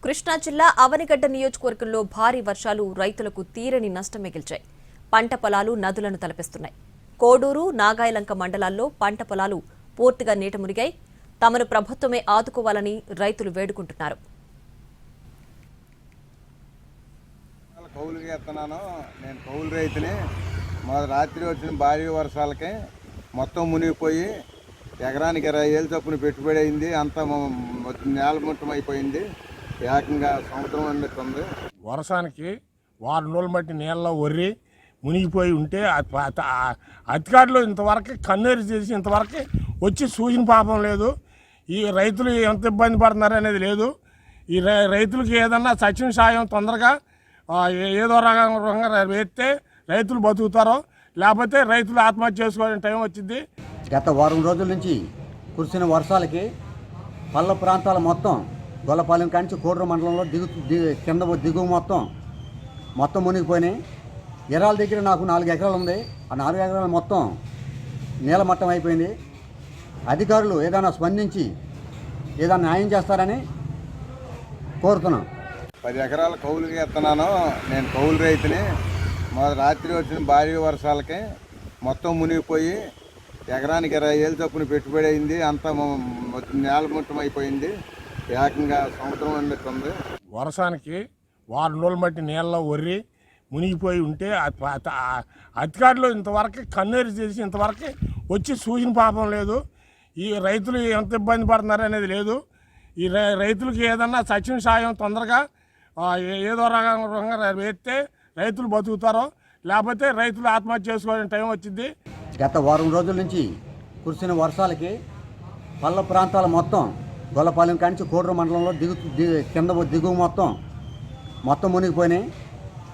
కృష్ణా జిల్లా అవనిగడ్డ నియోజకవర్గంలో భారీ వర్షాలు రైతులకు తీరని నష్టం మిగిల్చాయి. పంట పొలాలు నదులను తలపిస్తున్నాయి. కోడూరు, నాగాయలంక మండలాల్లో పంట పొలాలు పూర్తిగా నీట మునిగాయి. తమను ప్రభుత్వమే ఆదుకోవాలని రైతులు వేడుకుంటున్నారు. నేను కౌలు రైతుని. రాత్రి వచ్చిన భారీ వర్షాలకి మొత్తం మునిగిపోయి ఎకరానికి 20,000 చొప్పున పెట్టుబడి అయింది. అంతా నేలముట్టం అయిపోయింది. ఏకంగా సంవత్సరం అన్నట్టుంది. వర్షానికి వారం రోజులు బట్టి నీళ్ళలో ఒర్రి మునిగిపోయి ఉంటే అధికారులు ఇంతవరకు కన్నీరు చేసి ఇంతవరకు వచ్చి చూసిన పాపం లేదు. ఈ రైతులు ఎంత ఇబ్బంది పడుతున్నారు అనేది లేదు. ఈ రైతులకి ఏదన్నా సచివ సాయం తొందరగా ఏదో రకంగా వేస్తే రైతులు బతుకుతారో, లేకపోతే రైతులు ఆత్మహత్య చేసుకోవడం టైం వచ్చింది. గత వారం రోజుల నుంచి కురిసిన వర్షాలకి పల్ల ప్రాంతాల మొత్తం గొల్లపాలెం కాంచి కోడూరు మండలంలో కింద దిగువ మొత్తం మునిగిపోయినాయి. ఎరాల దగ్గర నాకు 4 ఎకరాలు ఉంది. ఆ 4 ఎకరాలు మొత్తం నీలమట్టం అయిపోయింది. అధికారులు ఏదైనా స్పందించి ఏదైనా న్యాయం చేస్తారని కోరుతున్నాం. 10 ఎకరాల కౌలుకి ఎత్తున్నాను. నేను కౌలు రైతుని. రాత్రి వచ్చిన భారీ వర్షాలకి మొత్తం మునిగిపోయి ఎకరానికి 20,000 చొప్పున పెట్టుబడి అయింది. అంతా నేలముట్టం అయిపోయింది. ఏకంగా సంవత్సరం అన్నట్టుంది. వర్షానికి వారం రోజులు బట్టి నీళ్ళలో ఒర్రి మునిగిపోయి ఉంటే అధికారులు ఇంతవరకు కన్నీరు చేసి ఇంతవరకు వచ్చి చూసిన పాపం లేదు. ఈ రైతులు ఎంత ఇబ్బంది పడుతున్నారు అనేది లేదు. ఈ రైతులకి ఏదన్నా సచివ సాయం తొందరగా ఏదో రకంగా వేస్తే రైతులు బతుకుతారో, లేకపోతే రైతులు ఆత్మహత్య చేసుకోవడం టైం వచ్చింది. గత వారం రోజుల నుంచి కురిసిన వర్షాలకి పల్ల ప్రాంతాల మొత్తం గొల్లపాలెం కాంచి కోడూరు మండలంలో కింద దిగువ మొత్తం మునిగిపోయినాయి.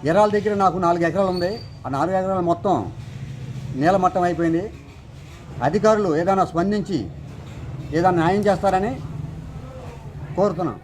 ఎరాల దగ్గర నాకు 4 ఎకరాలు ఉంది. ఆ 4 ఎకరాలు మొత్తం నీలమట్టం అయిపోయింది. అధికారులు ఏదైనా స్పందించి ఏదైనా న్యాయం చేస్తారని కోరుతున్నాం.